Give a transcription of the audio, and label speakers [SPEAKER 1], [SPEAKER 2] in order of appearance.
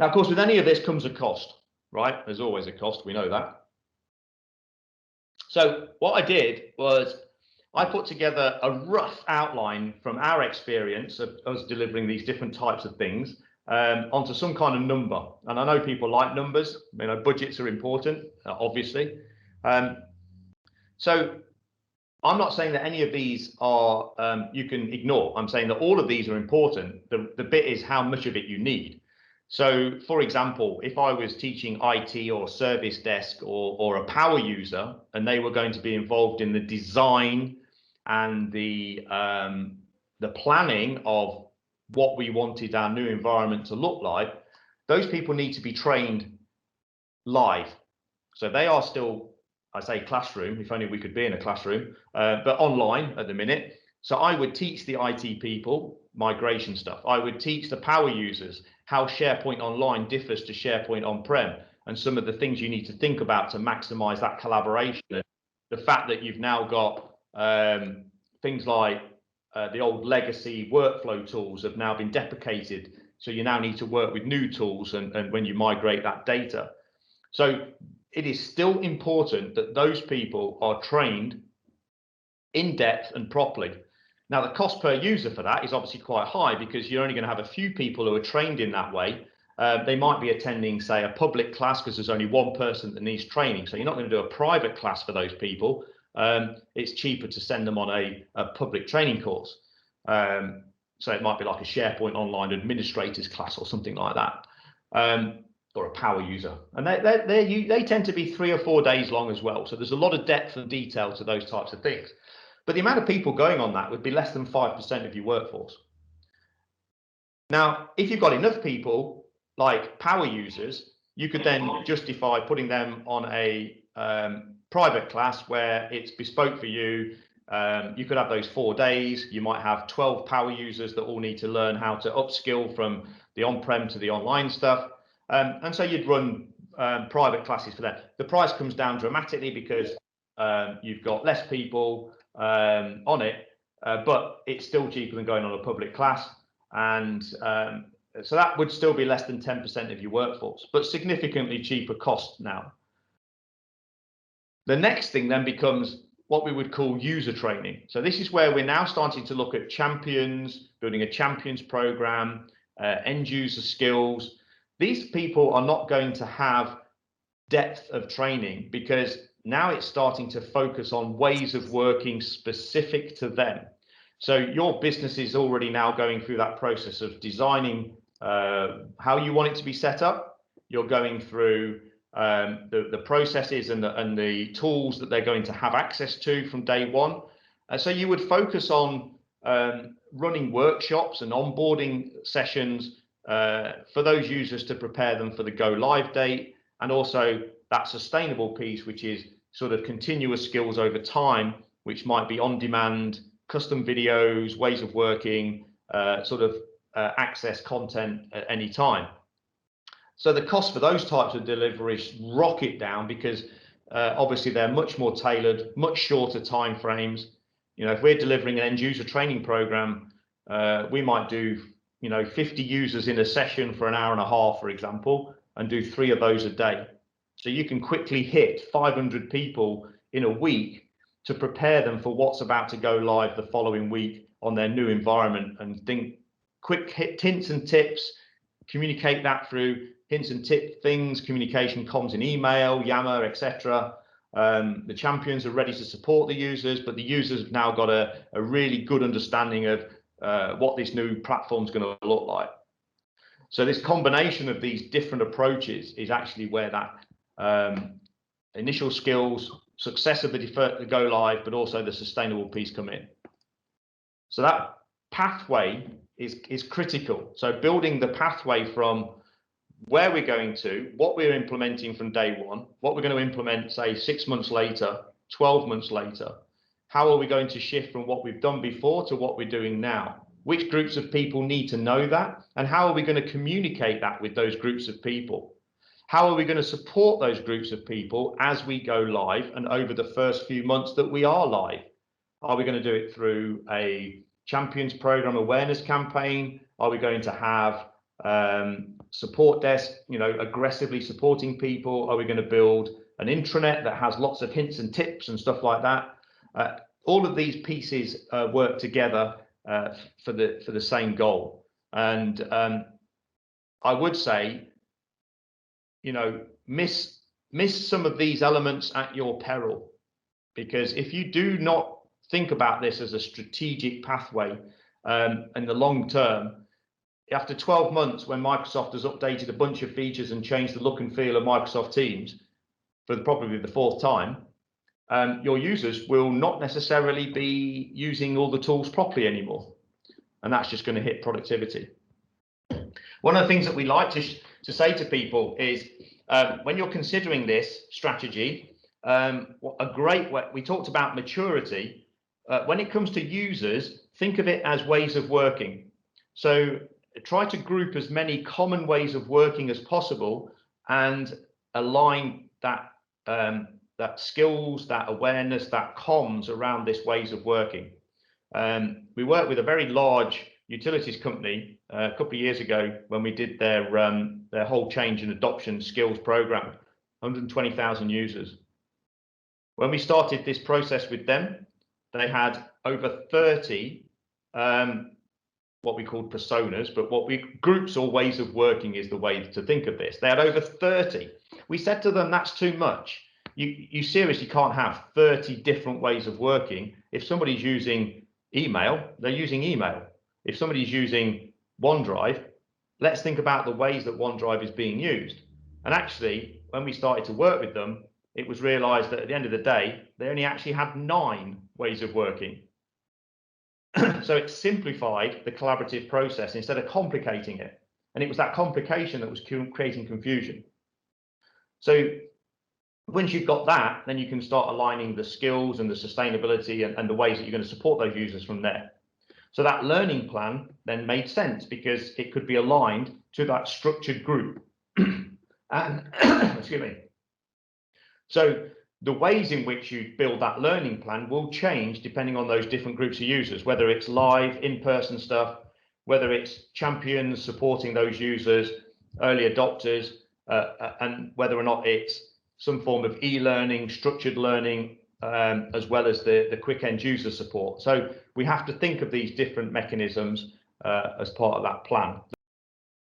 [SPEAKER 1] Now, of course, with any of this comes a cost, right? There's always a cost, we know that. So what I did was I put together a rough outline from our experience of us delivering these different types of things onto some kind of number. And I know people like numbers, you know, budgets are important, obviously. So I'm not saying that any of these are you can ignore. I'm saying that all of these are important. The bit is how much of it you need. So, for example, if I was teaching IT or service desk or a power user, and they were going to be involved in the design and the planning of what we wanted our new environment to look like, those people need to be trained live. So they are still, I say classroom, if only we could be in a classroom, but online at the minute. So I would teach the IT people migration stuff. I would teach the power users how SharePoint Online differs to SharePoint on-prem and some of the things you need to think about to maximize that collaboration. The fact that you've now got things like the old legacy workflow tools have now been deprecated. So you now need to work with new tools and when you migrate that data. So it is still important that those people are trained in depth and properly. Now, the cost per user for that is obviously quite high because you're only going to have a few people who are trained in that way. They might be attending, say, a public class because there's only one person that needs training. So you're not going to do a private class for those people. It's cheaper to send them on a public training course. So it might be like a SharePoint Online administrators class or something like that. Or a power user, and they tend to be 3 or 4 days long as well. So there's a lot of depth and detail to those types of things. But the amount of people going on that would be less than 5% of your workforce. Now, if you've got enough people like power users, you could then justify putting them on a private class where it's bespoke for you. You could have those 4 days. You might have 12 power users that all need to learn how to upskill from the on-prem to the online stuff. And so you'd run private classes for that. The price comes down dramatically because you've got less people on it, but it's still cheaper than going on a public class. And so that would still be less than 10% of your workforce, but significantly cheaper cost now. The next thing then becomes what we would call user training. So this is where we're now starting to look at champions, building a champions program, end user skills. These people are not going to have depth of training because now it's starting to focus on ways of working specific to them. So your business is already now going through that process of designing how you want it to be set up. You're going through the processes and the tools that they're going to have access to from day one. So you would focus on running workshops and onboarding sessions for those users to prepare them for the go live date, and also that sustainable piece, which is sort of continuous skills over time, which might be on demand, custom videos, ways of working, access content at any time. So the cost for those types of deliveries rocket down because obviously they're much more tailored, much shorter time frames. You know, if we're delivering an end user training program, we might do 50 users in a session for an hour and a half, for example, and do 3 of those a day. So you can quickly hit 500 people in a week to prepare them for what's about to go live the following week on their new environment, and think quick hints and tips, communicate that through hints and tip things, communication comms in email, Yammer, etc. The champions are ready to support the users, but the users have now got a really good understanding of what this new platform is going to look like. So this combination of these different approaches is actually where that initial skills, success of the go live, but also the sustainable piece come in. So that pathway is critical. So building the pathway from where we're going to, what we're implementing from day one, what we're going to implement, say, 6 months later, 12 months later. How are we going to shift from what we've done before to what we're doing now? Which groups of people need to know that? And how are we going to communicate that with those groups of people? How are we going to support those groups of people as we go live and over the first few months that we are live? Are we going to do it through a Champions Program awareness campaign? Are we going to have support desk, aggressively supporting people? Are we going to build an intranet that has lots of hints and tips and stuff like that? All of these pieces work together for the same goal. And I would say, miss some of these elements at your peril, because if you do not think about this as a strategic pathway in the long term, after 12 months, when Microsoft has updated a bunch of features and changed the look and feel of Microsoft Teams for probably the 4th time, your users will not necessarily be using all the tools properly anymore. And that's just going to hit productivity. One of the things that we like to say to people is, when you're considering this strategy, a great way, we talked about maturity. When it comes to users, think of it as ways of working. So try to group as many common ways of working as possible and align that skills, that awareness, that comms around this ways of working. We worked with a very large utilities company a couple of years ago when we did their whole change and adoption skills program, 120,000 users. When we started this process with them, they had over 30 what we called personas, but groups or ways of working is the way to think of this. They had over 30. We said to them, that's too much. You seriously can't have 30 different ways of working. If somebody's using email, they're using email. If somebody's using OneDrive, let's think about the ways that OneDrive is being used. And actually, when we started to work with them, it was realized that at the end of the day, they only actually had 9 ways of working. So it simplified the collaborative process instead of complicating it. And it was that complication that was creating confusion. So once you've got that, then you can start aligning the skills and the sustainability and the ways that you're going to support those users from there. So that learning plan then made sense because it could be aligned to that structured group. And excuse me. So the ways in which you build that learning plan will change depending on those different groups of users, whether it's live, in-person stuff, whether it's champions supporting those users, early adopters, and whether or not it's some form of e-learning, structured learning, as well as the quick end user support. So we have to think of these different mechanisms as part of that plan.